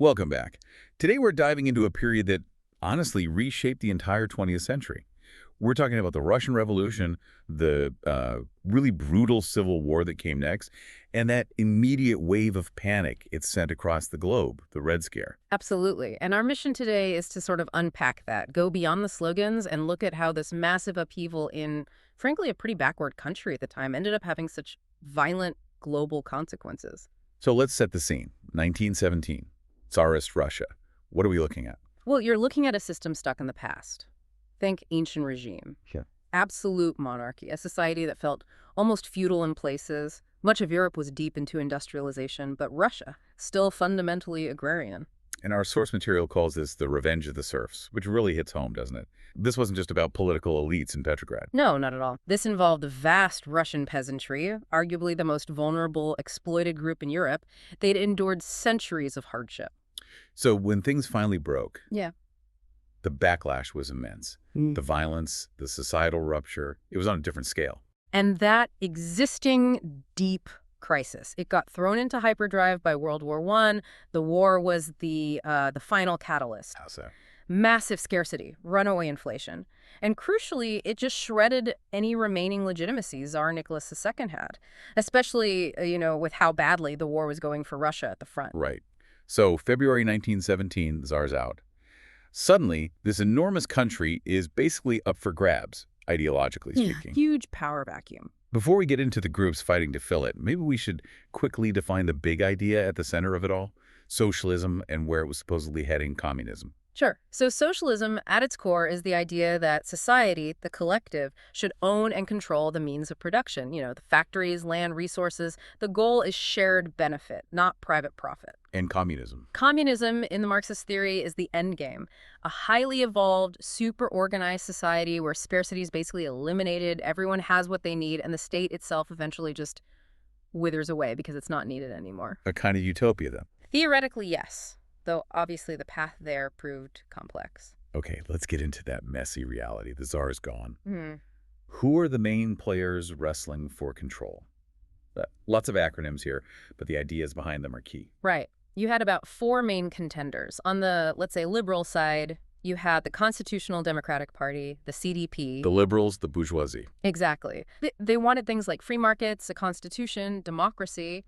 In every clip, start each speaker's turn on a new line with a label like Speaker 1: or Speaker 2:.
Speaker 1: Welcome back. Today we're diving into a period that honestly reshaped the entire 20th century. We're talking about the Russian Revolution, the really brutal civil war that came next, and that immediate wave of panic it sent across the globe, the Red Scare.
Speaker 2: Absolutely. And our mission today is to sort of unpack that, go beyond the slogans and look at how this massive upheaval in, frankly, a pretty backward country at the time ended up having such violent global consequences.
Speaker 1: So let's set the scene. 1917, Tsarist Russia. What are we looking at?
Speaker 2: Well, you're looking at a system stuck in the past. Think ancient regime.
Speaker 1: Yeah.
Speaker 2: Absolute monarchy, a society that felt almost feudal in places. Much of Europe was deep into industrialization, but Russia, still fundamentally agrarian.
Speaker 1: And our source material calls this the revenge of the serfs, which really hits home, doesn't it? This wasn't just about political elites in Petrograd.
Speaker 2: No, not at all. This involved the vast Russian peasantry, arguably the most vulnerable, exploited group in Europe. They'd endured centuries of hardship.
Speaker 1: So when things finally broke,
Speaker 2: Yeah.
Speaker 1: the backlash was immense. The violence, the societal rupture, it was on a different scale.
Speaker 2: And that existing deep crisis, it got thrown into hyperdrive by World War I. The war was the final catalyst.
Speaker 1: How so?
Speaker 2: Massive scarcity, runaway inflation. And crucially, it just shredded any remaining legitimacy Tsar Nicholas II had, especially, with how badly the war was going for Russia at the front.
Speaker 1: Right. So February 1917, the Tsar's out. Suddenly, this enormous country is basically up for grabs, ideologically speaking.
Speaker 2: Huge power vacuum.
Speaker 1: Before we get into the groups fighting to fill it, maybe we should quickly define the big idea at the center of it all, socialism and where it was supposedly heading, communism.
Speaker 2: Sure. So socialism, at its core, is the idea that society, the collective, should own and control the means of production. The factories, land, resources. The goal is shared benefit, not private profit.
Speaker 1: And communism.
Speaker 2: Communism, in the Marxist theory, is the end game. A highly evolved, super organized society where scarcity is basically eliminated, everyone has what they need, and the state itself eventually just withers away because it's not needed anymore.
Speaker 1: A kind of utopia, then.
Speaker 2: Theoretically, yes. Though obviously the path there proved complex.
Speaker 1: Okay, let's get into that messy reality. The Tsar is gone.
Speaker 2: Hmm.
Speaker 1: Who are the main players wrestling for control? Lots of acronyms here, but the ideas behind them are key.
Speaker 2: Right. You had about 4 main contenders. On the, let's say, liberal side, you had the Constitutional Democratic Party, the CDP.
Speaker 1: The liberals, the bourgeoisie.
Speaker 2: Exactly. They wanted things like free markets, a constitution, democracy.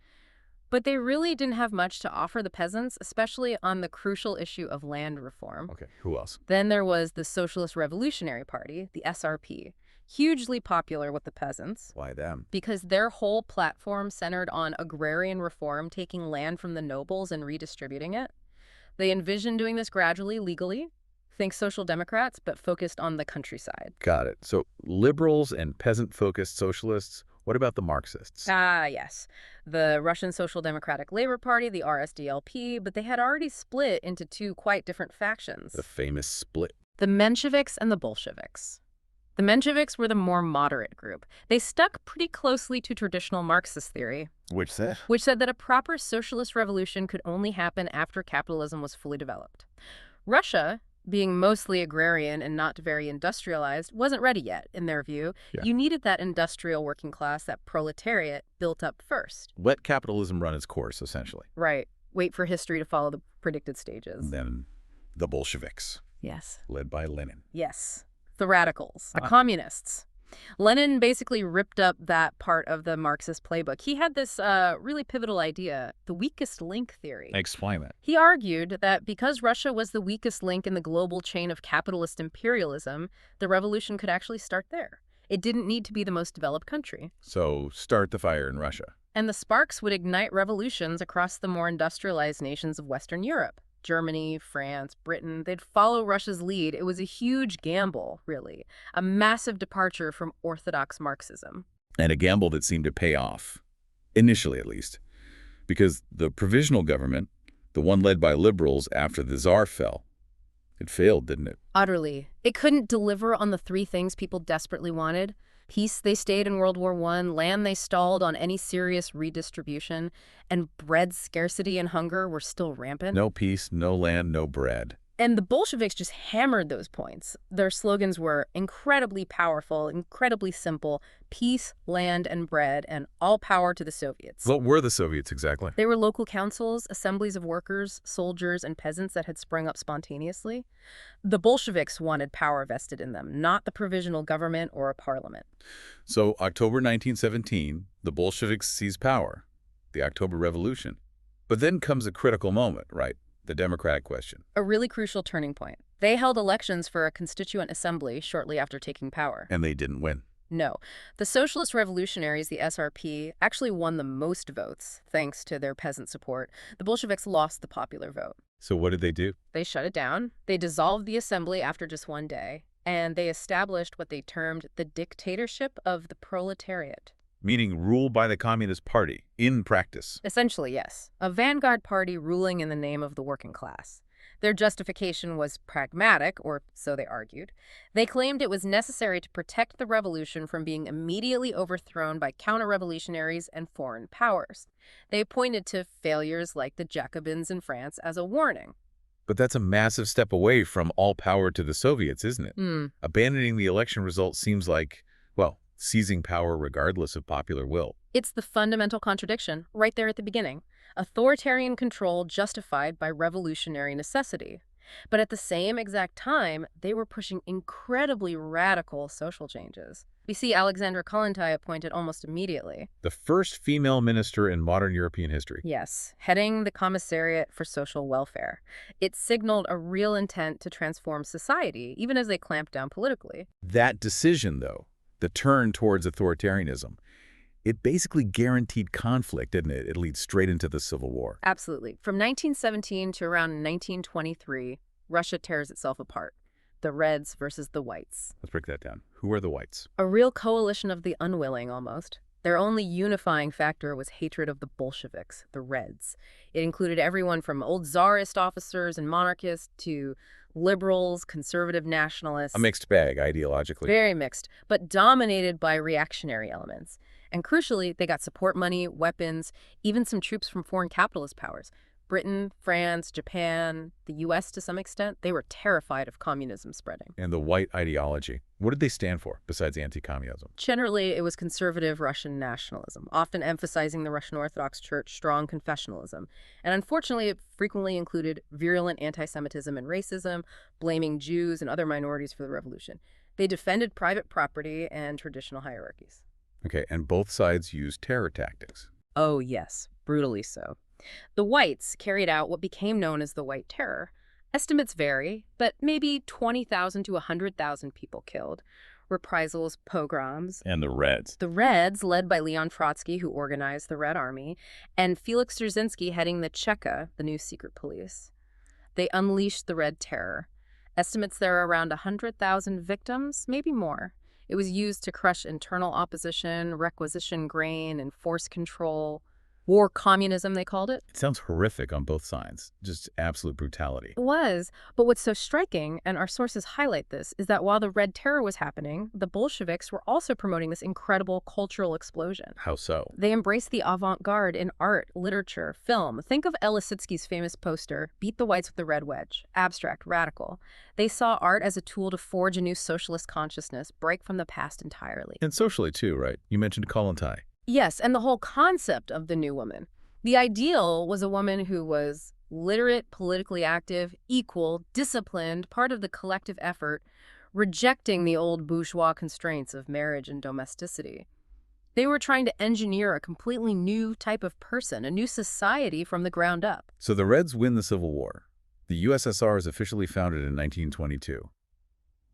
Speaker 2: But they really didn't have much to offer the peasants, especially on the crucial issue of land reform.
Speaker 1: Okay, who else?
Speaker 2: Then there was the Socialist Revolutionary Party, the SRP, hugely popular with the peasants.
Speaker 1: Why them?
Speaker 2: Because their whole platform centered on agrarian reform, taking land from the nobles and redistributing it. They envisioned doing this gradually, legally. Think Social Democrats, but focused on the countryside.
Speaker 1: Got it. So liberals and peasant-focused socialists. What about the Marxists?
Speaker 2: Ah, yes. The Russian Social Democratic Labor Party, the RSDLP, but they had already split into 2 quite different factions.
Speaker 1: The famous split.
Speaker 2: The Mensheviks and the Bolsheviks. The Mensheviks were the more moderate group. They stuck pretty closely to traditional Marxist theory,
Speaker 1: Which said?
Speaker 2: which said that a proper socialist revolution could only happen after capitalism was fully developed. Russia, being mostly agrarian and not very industrialized, wasn't ready yet, in their view.
Speaker 1: Yeah.
Speaker 2: You needed that industrial working class, that proletariat, built up first.
Speaker 1: Let capitalism run its course, essentially.
Speaker 2: Right. Wait for history to follow the predicted stages.
Speaker 1: And then the Bolsheviks,
Speaker 2: Yes.
Speaker 1: led by Lenin.
Speaker 2: Yes. The radicals, the communists. Lenin basically ripped up that part of the Marxist playbook. He had this really pivotal idea, the weakest link theory.
Speaker 1: Explain that.
Speaker 2: He argued that because Russia was the weakest link in the global chain of capitalist imperialism, the revolution could actually start there. It didn't need to be the most developed country.
Speaker 1: So start the fire in Russia.
Speaker 2: And the sparks would ignite revolutions across the more industrialized nations of Western Europe. Germany, France, Britain, they'd follow Russia's lead. It was a huge gamble, really. A massive departure from orthodox Marxism.
Speaker 1: And a gamble that seemed to pay off, initially at least. Because the provisional government, the one led by liberals after the Tsar fell, it failed, didn't it?
Speaker 2: Utterly. It couldn't deliver on the 3 things people desperately wanted. Peace, they stayed in World War I. Land, they stalled on any serious redistribution. And bread scarcity and hunger were still rampant.
Speaker 1: No peace, no land, no bread.
Speaker 2: And the Bolsheviks just hammered those points. Their slogans were incredibly powerful, incredibly simple: peace, land, and bread, and all power to the Soviets.
Speaker 1: What were the Soviets exactly?
Speaker 2: They were local councils, assemblies of workers, soldiers, and peasants that had sprung up spontaneously. The Bolsheviks wanted power vested in them, not the provisional government or a parliament.
Speaker 1: So October 1917, the Bolsheviks seize power, the October Revolution. But then comes a critical moment, right? The democratic question.
Speaker 2: A really crucial turning point. They held elections for a constituent assembly shortly after taking power.
Speaker 1: And they didn't win.
Speaker 2: No. The Socialist Revolutionaries, the SRP, actually won the most votes, thanks to their peasant support. The Bolsheviks lost the popular vote.
Speaker 1: So what did they do?
Speaker 2: They shut it down. They dissolved the assembly after just one day. And they established what they termed the dictatorship of the proletariat.
Speaker 1: Meaning rule by the Communist Party, in practice.
Speaker 2: Essentially, yes. A vanguard party ruling in the name of the working class. Their justification was pragmatic, or so they argued. They claimed it was necessary to protect the revolution from being immediately overthrown by counter-revolutionaries and foreign powers. They pointed to failures like the Jacobins in France as a warning.
Speaker 1: But that's a massive step away from all power to the Soviets, isn't it? Abandoning the election result seems like, well, seizing power regardless of popular will.
Speaker 2: It's the fundamental contradiction, right there at the beginning. Authoritarian control justified by revolutionary necessity. But at the same exact time, they were pushing incredibly radical social changes. We see Alexandra Kollontai appointed almost immediately.
Speaker 1: The first female minister in modern European history.
Speaker 2: Yes, heading the Commissariat for Social Welfare. It signaled a real intent to transform society, even as they clamped down politically.
Speaker 1: That decision, though, the turn towards authoritarianism, it basically guaranteed conflict, didn't it? It leads straight into the Civil War.
Speaker 2: Absolutely. From 1917 to around 1923, Russia tears itself apart. The Reds versus the Whites.
Speaker 1: Let's break that down. Who are the Whites?
Speaker 2: A real coalition of the unwilling, almost. Their only unifying factor was hatred of the Bolsheviks, the Reds. It included everyone from old czarist officers and monarchists to liberals, conservative nationalists.
Speaker 1: A mixed bag, ideologically.
Speaker 2: Very mixed, but dominated by reactionary elements. And crucially, they got support money, weapons, even some troops from foreign capitalist powers. Britain, France, Japan, the U.S. to some extent, they were terrified of communism spreading.
Speaker 1: And the white ideology, what did they stand for besides anti-communism?
Speaker 2: Generally, it was conservative Russian nationalism, often emphasizing the Russian Orthodox Church strong confessionalism. And unfortunately, it frequently included virulent anti-Semitism and racism, blaming Jews and other minorities for the revolution. They defended private property and traditional hierarchies.
Speaker 1: Okay, and both sides used terror tactics.
Speaker 2: Oh, yes, brutally so. The Whites carried out what became known as the White Terror. Estimates vary, but maybe 20,000 to 100,000 people killed. Reprisals, pogroms.
Speaker 1: And the Reds.
Speaker 2: The Reds, led by Leon Trotsky, who organized the Red Army, and Felix Dzerzhinsky heading the Cheka, the new secret police. They unleashed the Red Terror. Estimates there are around 100,000 victims, maybe more. It was used to crush internal opposition, requisition grain, enforce control. War communism, they called it.
Speaker 1: It sounds horrific on both sides. Just absolute brutality.
Speaker 2: It was. But what's so striking, and our sources highlight this, is that while the Red Terror was happening, the Bolsheviks were also promoting this incredible cultural explosion.
Speaker 1: How so?
Speaker 2: They embraced the avant-garde in art, literature, film. Think of El Lissitzky's famous poster, Beat the Whites with the Red Wedge. Abstract, radical. They saw art as a tool to forge a new socialist consciousness, break from the past entirely.
Speaker 1: And socially too, right? You mentioned Kollontai.
Speaker 2: Yes, and the whole concept of the new woman. The ideal was a woman who was literate, politically active, equal, disciplined, part of the collective effort, rejecting the old bourgeois constraints of marriage and domesticity. They were trying to engineer a completely new type of person, a new society from the ground up.
Speaker 1: So the Reds win the Civil War. The USSR is officially founded in 1922.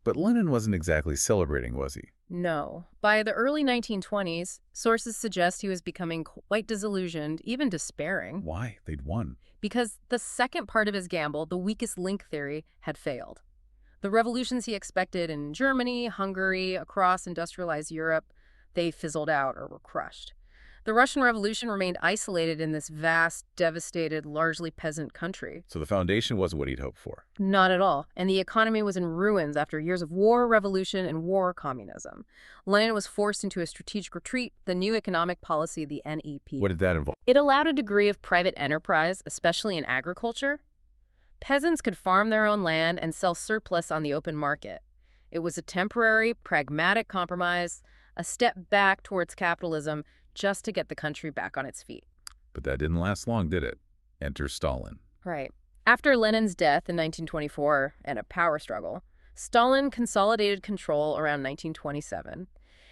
Speaker 1: But Lenin wasn't exactly celebrating, was he?
Speaker 2: No. By the early 1920s, sources suggest he was becoming quite disillusioned, even despairing.
Speaker 1: Why? They'd won.
Speaker 2: Because the second part of his gamble, the weakest link theory, had failed. The revolutions he expected in Germany, Hungary, across industrialized Europe, they fizzled out or were crushed. The Russian Revolution remained isolated in this vast, devastated, largely peasant country.
Speaker 1: So the foundation wasn't what he'd hoped for.
Speaker 2: Not at all. And the economy was in ruins after years of war, revolution, and war communism. Lenin was forced into a strategic retreat, the new economic policy, the NEP.
Speaker 1: What did that involve?
Speaker 2: It allowed a degree of private enterprise, especially in agriculture. Peasants could farm their own land and sell surplus on the open market. It was a temporary, pragmatic compromise, a step back towards capitalism just to get the country back on its feet.
Speaker 1: But that didn't last long, did it? Enter Stalin.
Speaker 2: Right. After Lenin's death in 1924 and a power struggle, Stalin consolidated control around 1927.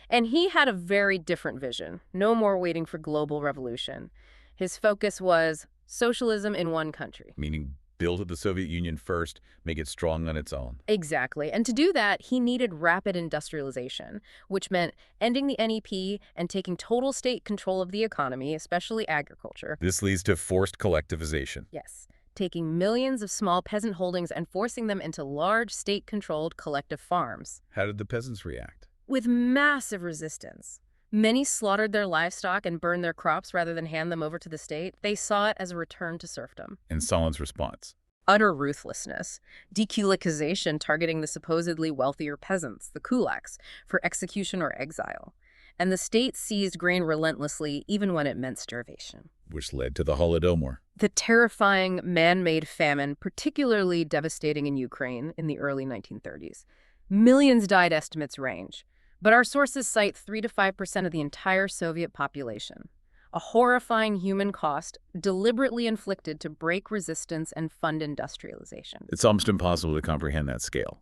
Speaker 2: And he had a very different vision, no more waiting for global revolution. His focus was socialism in one country.
Speaker 1: Meaning build the Soviet Union first, make it strong on its own.
Speaker 2: Exactly. And to do that, he needed rapid industrialization, which meant ending the NEP and taking total state control of the economy, especially agriculture.
Speaker 1: This leads to forced collectivization.
Speaker 2: Yes. Taking millions of small peasant holdings and forcing them into large state-controlled collective farms.
Speaker 1: How did the peasants react?
Speaker 2: With massive resistance. Many slaughtered their livestock and burned their crops rather than hand them over to the state. They saw it as a return to serfdom.
Speaker 1: And Stalin's response?
Speaker 2: Utter ruthlessness. Dekulakization targeting the supposedly wealthier peasants, the kulaks, for execution or exile. And the state seized grain relentlessly, even when it meant starvation.
Speaker 1: Which led to the Holodomor.
Speaker 2: The terrifying man-made famine, particularly devastating in Ukraine in the early 1930s. Millions died, estimates range. But our sources cite 3 to 5% of the entire Soviet population. A horrifying human cost deliberately inflicted to break resistance and fund industrialization.
Speaker 1: It's almost impossible to comprehend that scale.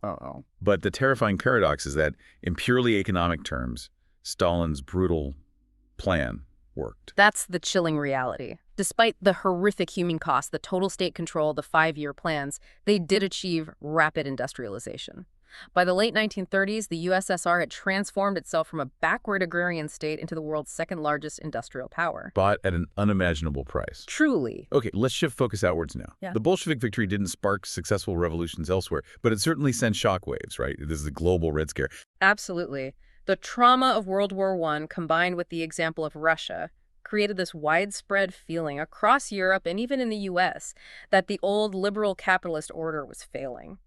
Speaker 1: But the terrifying paradox is that, in purely economic terms, Stalin's brutal plan worked.
Speaker 2: That's the chilling reality. Despite the horrific human cost, the total state control, the 5-year plans, they did achieve rapid industrialization. By the late 1930s, the USSR had transformed itself from a backward agrarian state into the world's second-largest industrial power.
Speaker 1: Bought at an unimaginable price.
Speaker 2: Truly.
Speaker 1: Okay, let's shift focus outwards now.
Speaker 2: Yeah.
Speaker 1: The Bolshevik victory didn't spark successful revolutions elsewhere, but it certainly sent shockwaves, right? This is the global Red Scare.
Speaker 2: Absolutely. The trauma of World War I, combined with the example of Russia, created this widespread feeling across Europe and even in the U.S. that the old liberal capitalist order was failing.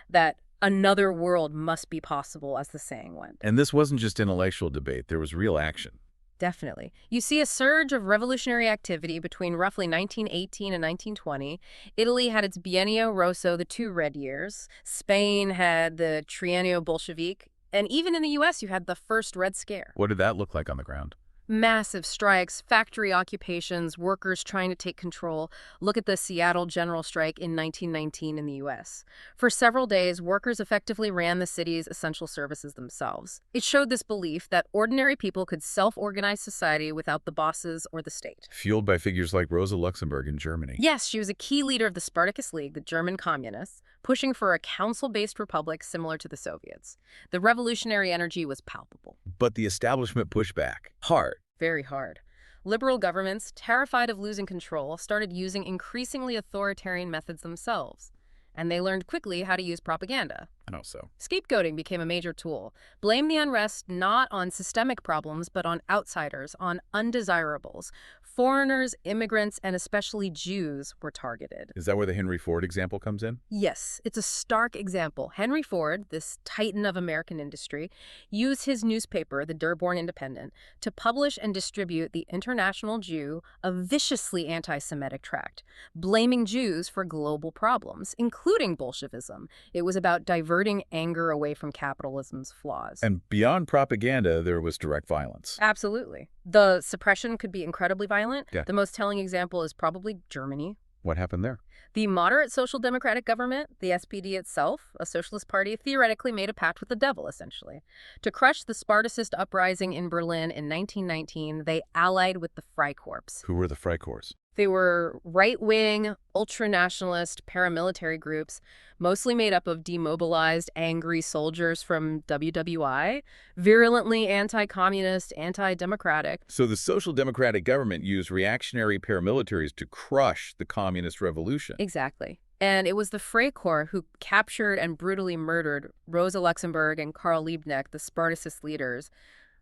Speaker 2: That another world must be possible, as the saying went.
Speaker 1: And this wasn't just intellectual debate, there was real action.
Speaker 2: Definitely. You see a surge of revolutionary activity between roughly 1918 and 1920. Italy had its Biennio Rosso, the 2 red years. Spain had the triennium bolshevik. And even in the U.S., you had the first Red Scare.
Speaker 1: What did that look like on the ground?
Speaker 2: Massive strikes, factory occupations, workers trying to take control. Look at the Seattle General Strike in 1919 in the U.S. For several days, workers effectively ran the city's essential services themselves. It showed this belief that ordinary people could self-organize society without the bosses or the state.
Speaker 1: Fueled by figures like Rosa Luxemburg in Germany.
Speaker 2: Yes, she was a key leader of the Spartacus League, the German communists, pushing for a council-based republic similar to the Soviets. The revolutionary energy was palpable.
Speaker 1: But the establishment pushed back hard.
Speaker 2: Very hard. Liberal governments, terrified of losing control, started using increasingly authoritarian methods themselves. And they learned quickly how to use propaganda.
Speaker 1: I know so.
Speaker 2: Scapegoating became a major tool. Blame the unrest not on systemic problems, but on outsiders, on undesirables. Foreigners, immigrants, and especially Jews were targeted.
Speaker 1: Is that where the Henry Ford example comes in?
Speaker 2: Yes, it's a stark example. Henry Ford, this titan of American industry, used his newspaper, the Dearborn Independent, to publish and distribute the International Jew, a viciously anti-Semitic tract, blaming Jews for global problems, including Bolshevism. It was about diverting anger away from capitalism's flaws.
Speaker 1: And beyond propaganda, there was direct violence.
Speaker 2: Absolutely. The suppression could be incredibly violent.
Speaker 1: Yeah.
Speaker 2: The most telling example is probably Germany.
Speaker 1: What happened there?
Speaker 2: The moderate social democratic government, the SPD itself, a socialist party, theoretically made a pact with the devil, essentially. To crush the Spartacist uprising in Berlin in 1919, they allied with the Freikorps.
Speaker 1: Who were the Freikorps?
Speaker 2: They were right-wing, ultra-nationalist paramilitary groups, mostly made up of demobilized, angry soldiers from WWI, virulently anti-communist, anti-democratic.
Speaker 1: So the social democratic government used reactionary paramilitaries to crush the communist revolution.
Speaker 2: Exactly. And it was the Freikorps who captured and brutally murdered Rosa Luxemburg and Karl Liebknecht, the Spartacist leaders.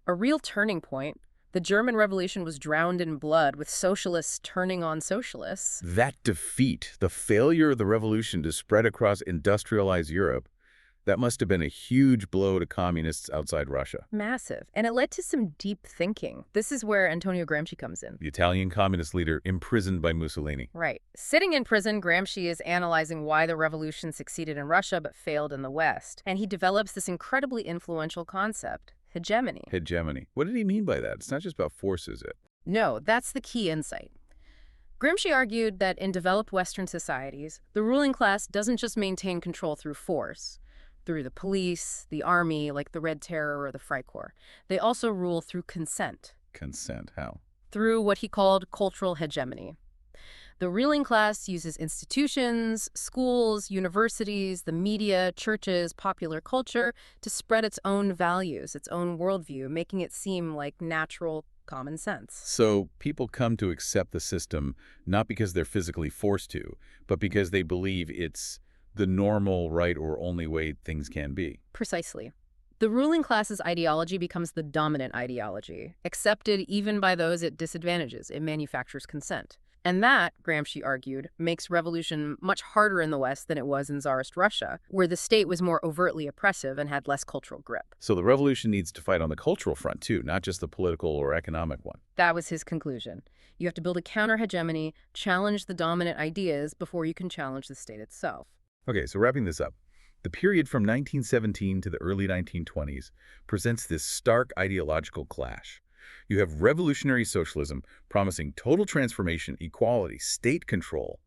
Speaker 2: A real turning point. The German Revolution was drowned in blood, with socialists turning on socialists.
Speaker 1: That defeat, the failure of the revolution to spread across industrialized Europe, That must have been a huge blow to communists outside Russia.
Speaker 2: Massive. And it led to some deep thinking. This is where Antonio Gramsci comes in.
Speaker 1: The Italian communist leader imprisoned by Mussolini.
Speaker 2: Right. Sitting in prison, Gramsci is analyzing why the revolution succeeded in Russia but failed in the West. And he develops this incredibly influential concept, hegemony.
Speaker 1: Hegemony. What did he mean by that? It's not just about force, is it?
Speaker 2: No, that's the key insight. Gramsci argued that in developed Western societies, the ruling class doesn't just maintain control through force, through the police, the army, like the Red Terror or the Freikorps. They also rule through consent.
Speaker 1: Consent. How?
Speaker 2: Through what he called cultural hegemony. The ruling class uses institutions, schools, universities, the media, churches, popular culture to spread its own values, its own worldview, making it seem like natural common sense.
Speaker 1: So people come to accept the system not because they're physically forced to, but because they believe it's the normal, right, or only way things can be.
Speaker 2: Precisely. The ruling class's ideology becomes the dominant ideology, accepted even by those it disadvantages. It manufactures consent. And that, Gramsci argued, makes revolution much harder in the West than it was in Tsarist Russia, where the state was more overtly oppressive and had less cultural grip.
Speaker 1: So the revolution needs to fight on the cultural front, too, not just the political or economic one.
Speaker 2: That was his conclusion. You have to build a counter-hegemony, challenge the dominant ideas before you can challenge the state itself.
Speaker 1: Okay, so wrapping this up, the period from 1917 to the early 1920s presents this stark ideological clash. You have revolutionary socialism promising total transformation, equality, state control,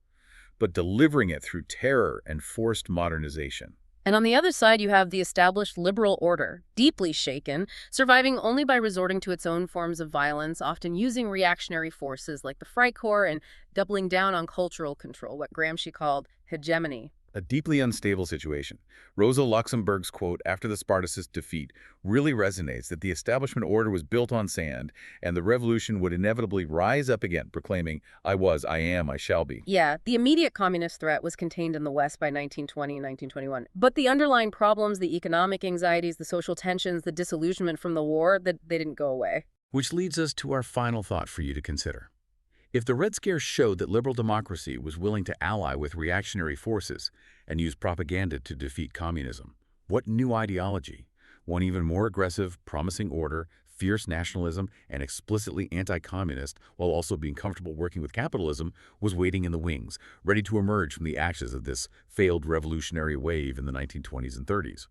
Speaker 1: but delivering it through terror and forced modernization.
Speaker 2: And on the other side, you have the established liberal order, deeply shaken, surviving only by resorting to its own forms of violence, often using reactionary forces like the Freikorps and doubling down on cultural control, what Gramsci called hegemony.
Speaker 1: A deeply unstable situation. Rosa Luxemburg's quote after the Spartacist defeat really resonates that the establishment order was built on sand and the revolution would inevitably rise up again, proclaiming, I was, I am, I shall be.
Speaker 2: Yeah, the immediate communist threat was contained in the West by 1920 and 1921. But the underlying problems, the economic anxieties, the social tensions, the disillusionment from the war, they didn't go away.
Speaker 1: Which leads us to our final thought for you to consider. If the Red Scare showed that liberal democracy was willing to ally with reactionary forces and use propaganda to defeat communism, what new ideology, one even more aggressive, promising order, fierce nationalism, and explicitly anti-communist, while also being comfortable working with capitalism, was waiting in the wings, ready to emerge from the ashes of this failed revolutionary wave in the 1920s and 30s?